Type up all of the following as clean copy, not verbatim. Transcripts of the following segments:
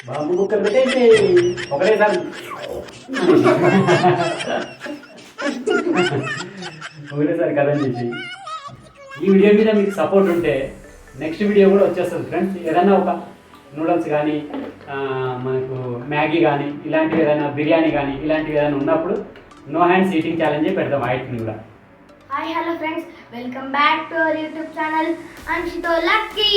బాబు కుక్కలు పెట్టేసి ఒకటేసారి ఒకటేసారి కథం చేసి ఈ వీడియో మీద మీకు సపోర్ట్ ఉంటే నెక్స్ట్ వీడియో కూడా వచ్చేస్తుంది ఫ్రెండ్స్. ఏదైనా ఒక నూడిల్స్ కానీ మనకు మ్యాగీ కానీ ఇలాంటివి ఏదైనా బిర్యానీ కానీ ఇలాంటివి ఏదైనా ఉన్నప్పుడు నో హ్యాండ్స్ ఈటింగ్ ఛాలెంజే పెడతాం వాటిని కూడా. Hi hello friends, welcome back to our YouTube channel అంశితో లక్కీ.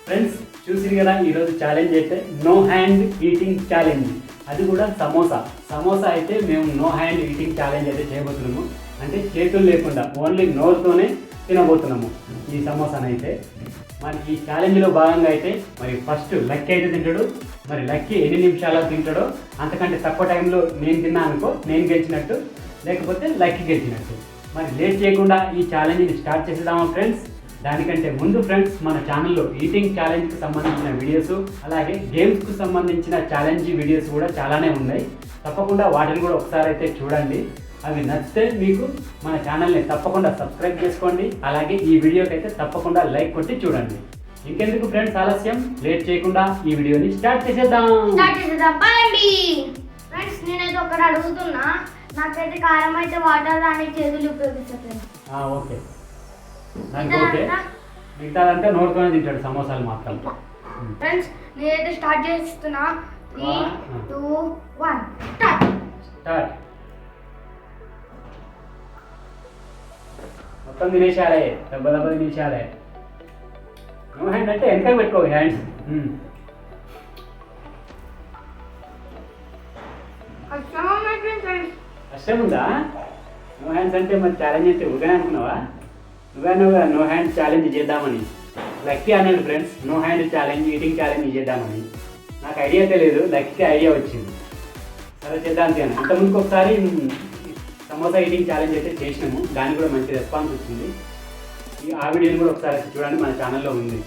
ఫ్రెండ్స్ చూసిరు కదా, ఈరోజు ఛాలెంజ్ అయితే నో హ్యాండ్ ఈటింగ్ ఛాలెంజ్. అది కూడా సమోసా అయితే మేము నో హ్యాండ్ ఈటింగ్ ఛాలెంజ్ అయితే చేయబోతున్నాము. అంటే చేతులు లేకుండా ఓన్లీ నోరుతోనే తినబోతున్నాము ఈ సమోసాను అయితే. మరి ఈ ఛాలెంజ్లో భాగంగా అయితే మరి ఫస్ట్ లక్కీ అయితే తింటాడు. మరి లక్కీ ఎన్ని నిమిషాలు తింటాడో అంతకంటే తక్కువ టైంలో నేను తిన్నా అనుకో నేను గెలిచినట్టు, లేకపోతే లక్కీ గెలిచినట్టు. మరి లేట్ చేయకుండా ఈ ఛాలెంజ్ని స్టార్ట్ చేసేద్దామా ఫ్రెండ్స్. దానికంటే ముందు ఫ్రెండ్స్, మన ఛానల్లో ఈటింగ్ ఛాలెంజ్కి సంబంధించిన వీడియోస్ అలాగే గేమ్స్కు సంబంధించిన ఛాలెంజ్ వీడియోస్ కూడా చాలానే ఉన్నాయి. తప్పకుండా వాటిని కూడా ఒకసారి అయితే చూడండి. అవి నచ్చితే మీకు మన ఛానల్ని తప్పకుండా సబ్స్క్రైబ్ చేసుకోండి. అలాగే ఈ వీడియోకి అయితే తప్పకుండా లైక్ కొట్టి చూడండి. ఇంకెందుకు ఫ్రెండ్స్ ఆలస్యం, లేట్ చేయకుండా ఈ వీడియోని స్టార్ట్ చేసేద్దాం. పదండి ఫ్రెండ్స్. నేనైతే ఒకటి అడుగుతున్నా, నాకైతే కారం అయితే వాటర్ అని చేతులు ఉపయోగిస్తాను. ఓకే, నాకు ఓకే. మిగతాదంటే నోరుతోనే తింటాడు సమోసాలు మాత్రం. ఫ్రెండ్స్ నేనైతే స్టార్ట్ చేస్తున్నా. 3, 2, 1 స్టార్ట్. మొత్తం తినేసాలే, దెబ్బ తినేసాలే. నో హ్యాండ్ అంటే వెనక పెట్టుకో హ్యాండ్స్. కష్టం ఉందా? నో హ్యాండ్స్ అంటే మరి ఛాలెంజ్ అంటే ఊగానే అనుకున్నావా? నువ్వే నో హ్యాండ్ ఛాలెంజ్ చేద్దామని. లక్కీ అన్నాడు friends, no hand challenge eating challenge చేద్దామని. నాకు ఐడియా తెలియదు, లక్కీకి ఐడియా వచ్చింది. సరే చేద్దాం అంతేనా. ఇంతకుముందుకు ఒకసారి సమోసా ఈటింగ్ ఛాలెంజ్ అయితే చేసినాము, దానికి కూడా మంచి రెస్పాన్స్ వచ్చింది. ఆ వీడియోని కూడా ఒకసారి చూడండి, మన ఛానల్లో ఉంది.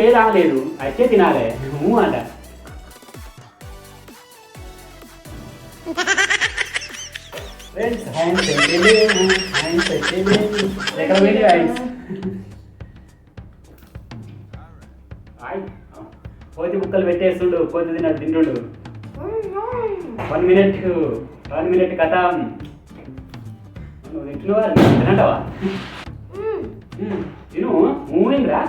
లేదా లేదు అయితే తినాలే అట. ఫ్రెండ్స్ హ్యాండ్స్ ఎక్కడ పోయింది హ్యాండ్స్? కోతి ముక్కలు పెట్టేస్తుండు, కోతి తింటుండు. 1 మినిట్ కథ. నువ్వు తింటున్నావా? తినంటావా? తిను మూవింగ్రా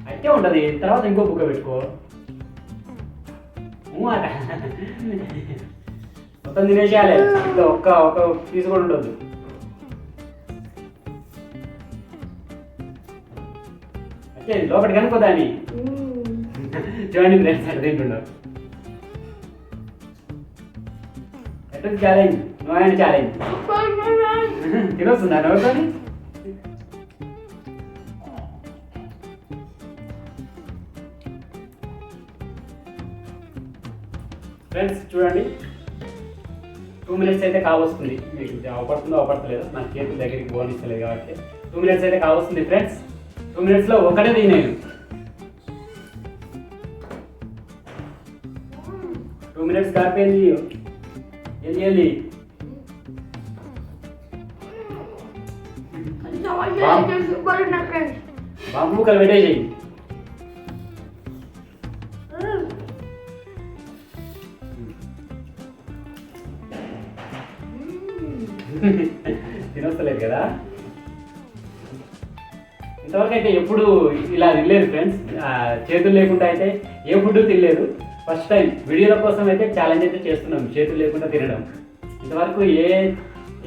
అయితే ఉంటుంది. తర్వాత ఇంకో బుక్క పెట్టుకో. అట మొత్తం తినేసేయాలి, ఇంకా ఒక్క పీస్ కూడా ఉండదు. అయితే లోపలికి అనుకోదాన్ని చూడండి ఫ్రెండ్స్, అట్లా తింటుండవు. ఎట్లా ఛాలెంజ్? నో హ్యాండ్ ఛాలెంజ్ తినొస్తుందా నోరుతో? ఫ్రెండ్స్ చూడండి, 2 మినిట్స్ అయితే కావస్తుంది. మీకు అవపడుతుందో నాకు చేతుల దగ్గరికి బోనిస్తలేదు కాబట్టి 2 మినిట్స్ అయితే కావస్తుంది ఫ్రెండ్స్. 2 మినిట్స్లో ఒకటే తినేను. 2 మినిట్స్ కాకపోయింది. వెళ్ళి బాంబు ముక్కలు పెట్టేసేయి. తినొస్తలేదు కదా. ఇంతవరకు అయితే ఎప్పుడు ఇలా తినలేదు ఫ్రెండ్స్, చేతులు లేకుండా అయితే ఏ ఫుడ్ తినలేదు. ఫస్ట్ టైం వీడియోల కోసం అయితే ఛాలెంజ్ అయితే చేస్తున్నాం, చేతులు లేకుండా తినడం. ఇంతవరకు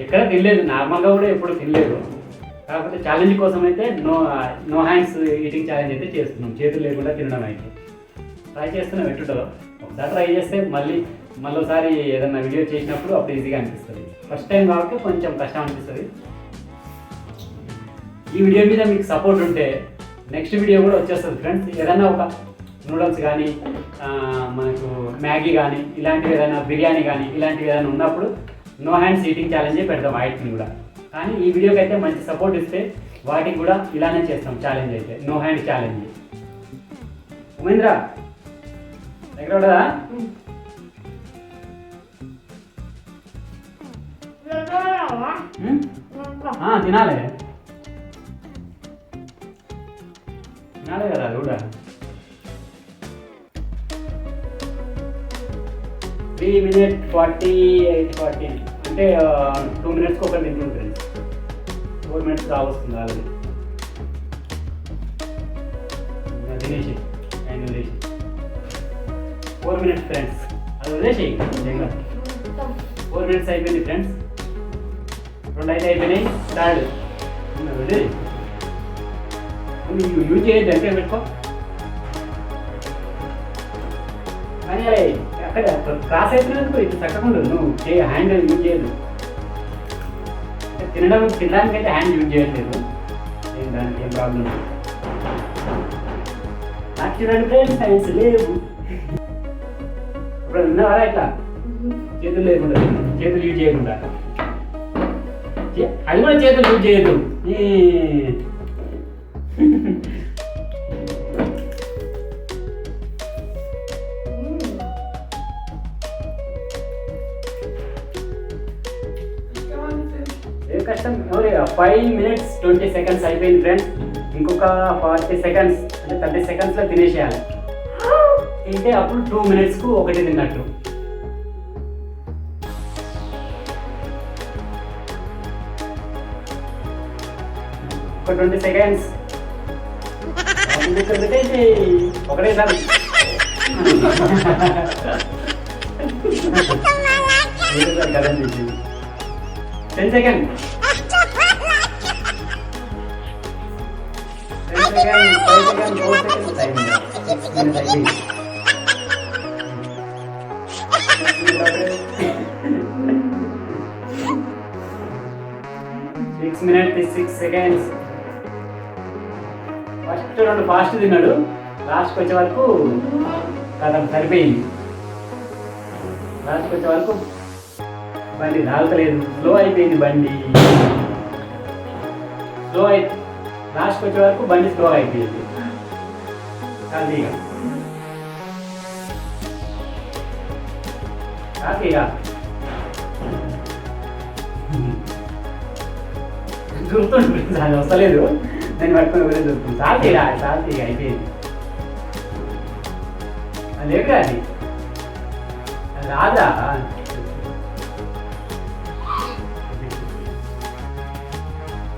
ఎక్కడ తినలేదు, నార్మల్గా కూడా ఎప్పుడు తినలేదు. కాకపోతే ఛాలెంజ్ కోసం అయితే నో హ్యాండ్స్ ఈటింగ్ ఛాలెంజ్ అయితే చేస్తున్నాం, చేతులు లేకుండా తినడం అయితే ట్రై చేస్తున్నాం. ఎట్టుంటుందో ఒకసారి ట్రై చేస్తే మళ్ళీసారి ఏదన్నా వీడియో చేసినప్పుడు అప్పుడు ఈజీగా అనిపిస్తుంది. ఫస్ట్ టైం కాబట్టి కొంచెం కష్టం అనిపిస్తుంది. ఈ వీడియో మీద మీకు సపోర్ట్ ఉంటే నెక్స్ట్ వీడియో కూడా వచ్చేస్తుంది ఫ్రెండ్స్. ఏదైనా ఒక నూడిల్స్ కానీ మనకు మ్యాగీ కానీ ఇలాంటివి ఏదైనా బిర్యానీ కానీ ఇలాంటివి ఏదైనా ఉన్నప్పుడు నో హ్యాండ్స్ ఈటింగ్ ఛాలెంజే పెడతాం వాటిని కూడా. కానీ ఈ వీడియోకి అయితే మంచి సపోర్ట్ ఇస్తే వాటికి కూడా ఇలానే చేస్తాం ఛాలెంజ్ అయితే, నో హ్యాండ్ ఛాలెంజ్. ఉమేంద్ర దగ్గర ఉండదా? తినాలి. నాదే కదా అది కూడా 3 minutes 40 అంటే 2 minutes ఒకటి తింటుంది ఫ్రెండ్స్. 4 minutes కావస్తుంది ఆల్రెడీ. తినేసి అండ్ వదిలేసి 4 minutes ఫ్రెండ్స్. అది వదిలేసి 4 minutes అయిపోయింది ఫ్రెండ్స్. 2 అయితే అయిపోయినాయి. థర్డ్ వదిలే యూజ్ చేయొద్దు అంటే పెట్టుకో. కానీ అక్కడ క్రాస్ అయిపోయినందుకు ఇది చక్కకుండా నువ్వు హ్యాండ్ యూజ్ చేయదు. తినడానికి అయితే హ్యాండ్ యూజ్ చేయట్లేదు. దానికి ఏం ప్రాబ్లం లేదు. నాకు చూడండి ఫ్రెండ్స్ సైన్స్ లేవు. ఇప్పుడు విన్నారా ఇట్లా చేతులు లేకుండా చేతులు యూజ్ చేయకుండా. అది కూడా చేతులు యూజ్ చేయదు. కష్టం. 5 minutes 20 seconds అయిపోయింది ఫ్రెండ్స్. ఇంకొక 40 seconds అంటే 30 secondsలో తినేసేయాలి. తింటే అప్పుడు 2 minutesకు ఒకటి తిన్నట్టు. ఒక 20 seconds ఒకటే sir. 10 seconds. 10 seconds, 5 seconds, 4 seconds అయింది. 6 minutes అయింది. 6 minutes 6 seconds. ఫస్ట్ 2 ఫాస్ట్ తిన్నాడు. లాస్ట్కి వచ్చే వరకు కదా సరిపోయింది. లాస్ట్కి వచ్చే వరకు బండి రాగలేదు. స్లో అయిపోయింది బండి. స్లో అయి లాస్ట్కి వచ్చే వరకు బండి స్లో అయిపోయింది. అది ఇక దొరుకుతుంది. అది వస్తలేదు. నేను పట్టుకుని వెళ్ళి దొరుకుతుంది. సాల్తీగా అయిపోయింది. అది లేదుగా అది రాదా.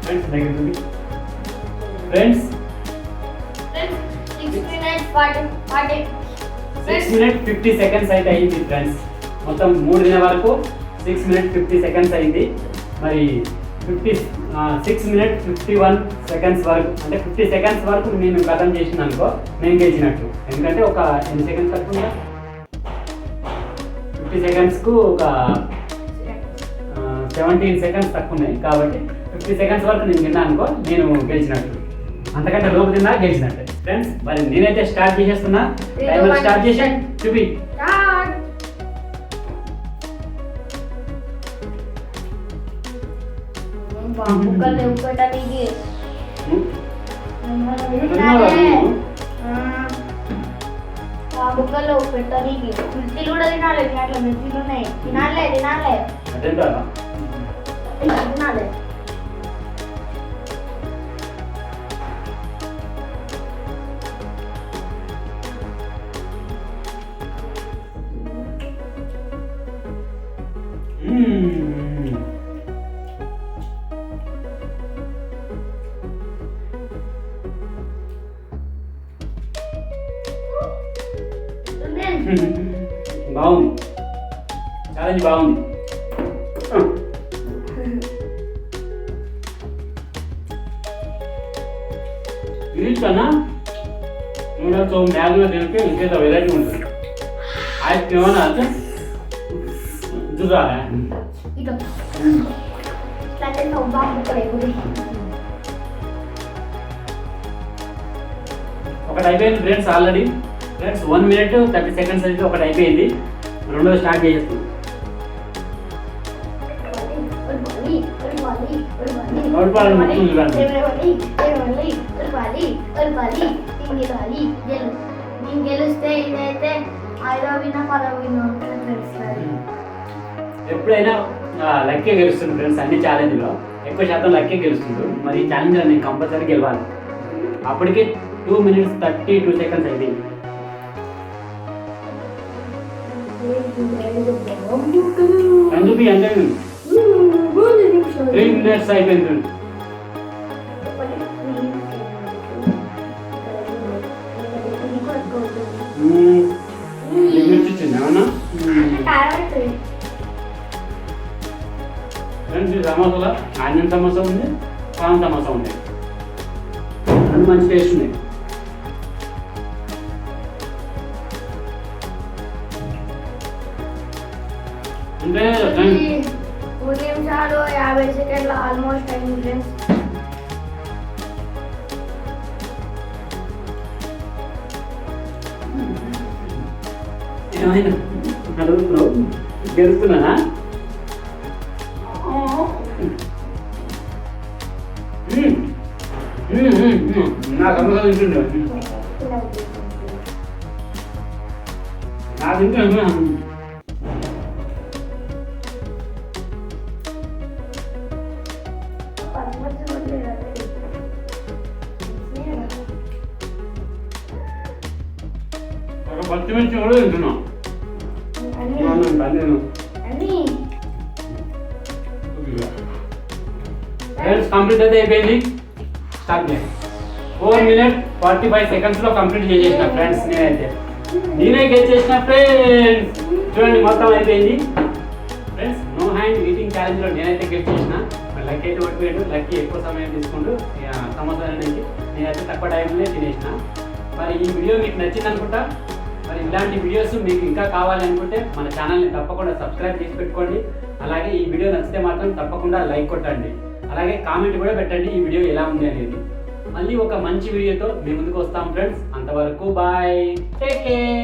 ఫ్రెండ్స్ దగ్గర ఫ్రెండ్స్ 6 minutes 50 seconds అయితే అయింది ఫ్రెండ్స్. మొత్తం 3 దిన వరకు 6 minutes 50 seconds అయింది. మరి 6 minutes 51 seconds వరకు అంటే 50 seconds వరకు నేను ఖతం చేసిన అనుకో నేను గెలిచినట్టు. ఎందుకంటే ఒక ఎన్ని సెకండ్స్ తక్కువ 50 secondsకు ఒక 17 seconds తక్కువ ఉన్నాయి. కాబట్టి 50 seconds వరకు నేను తిన్నా అనుకో నేను గెలిచినట్టు. అంతకంటే లోపు తిన్నా గెలిచినట్టే ఫ్రెండ్స్. మరి నేనైతే స్టార్ట్ చేసేస్తున్నా. టైమర్ స్టార్ట్ చేసి చూపి. బుక్కలో పెట్టడానికి మిర్చిలు కూడా తినాలి. అట్లా మిర్చిలు ఉన్నాయి. తినాలే తినాలి. బాగుంది. ఛాలెంజ్ బాగుంది. ఇంగ్లీష్ కన్నా నూనెతో మ్యాగ్లో తింటే ఇంకేదో వెరైటీ ఉంటుంది. ఐస్ క్రీమ్ అని అంటే చూసారా ఒకటి అయిపోయింది friends. Already friends 1 minute 30 seconds అయితే ఒకటి అయిపోయింది. రెండోది స్టార్ట్ చేస్తాం. గెలిస్తే ఇదైతే 5వ విన్ 10వ విన్. ఎప్పుడైనా లక్కీ గెలుస్తుంది ఫ్రెండ్స్. అన్ని ఛాలెంజ్లో ఎక్కువ శాతం లక్కీ గెలుస్తుంది. మరి ఈ ఛాలెంజ్లో నేను కంపల్సరీ గెలవాలి. అప్పటికే 2 minutes 32 seconds అయిపోయింది. అందుకు అంటే 3 minutes అయిపోయింది. మిర్చి ఇచ్చింది ఏమన్నా ఫ్రెండ్స్, ఈ సమోసాలో ఆనియన్ సమోసా ఉంది, పాన్ సమోసా ఉంది. రెండు మంచి టేస్ట్ ఉన్నాయి. అంటే 3 నిమిషాలు 50 సెకండ్లు ఆల్మోస్ట్ అయింది ఫ్రెండ్స్. ఏమైనా అడుగుతున్నావు, గెలుస్తున్నానా? నా సమోసా తింటుండే, నా తింటున్నా. ఒక పచ్చిమిర్చి కూడా తింటున్నా. ఫ్రెండ్స్, కంప్లీట్ అయితే అయిపోయింది. స్టార్ట్ చేయండి. 4 minutes 45 seconds లో కంప్లీట్ చేసేసిన ఫ్రెండ్స్. నేనే గెలిచేసిన ఫ్రెండ్స్. చూడండి, మొత్తం అయిపోయింది friends. No hand eating challenge లో నేనైతే గెలిచేసిన. లక్కీ అయితే ఓడిపోయాడు. లక్కీ ఎక్కువ సమయం తీసుకుంటూ సమోసా నుంచి నేనైతే తక్కువ టైంలో తినేసిన. మరి ఈ వీడియో మీకు నచ్చింది అనుకుంటా. మరి ఇలాంటి వీడియోస్ మీకు ఇంకా కావాలి అనుకుంటే మన ఛానల్ని తప్పకుండా సబ్స్క్రైబ్ చేసి పెట్టుకోండి. అలాగే ఈ వీడియో నచ్చితే మాత్రం తప్పకుండా లైక్ కొట్టండి. అలాగే కామెంట్ కూడా పెట్టండి ఈ వీడియో ఎలా ఉంది అనేది. మళ్ళీ ఒక మంచి వీడియోతో మీ ముందుకు వస్తాం ఫ్రెండ్స్. అంతవరకు బాయ్, టేక్ కేర్.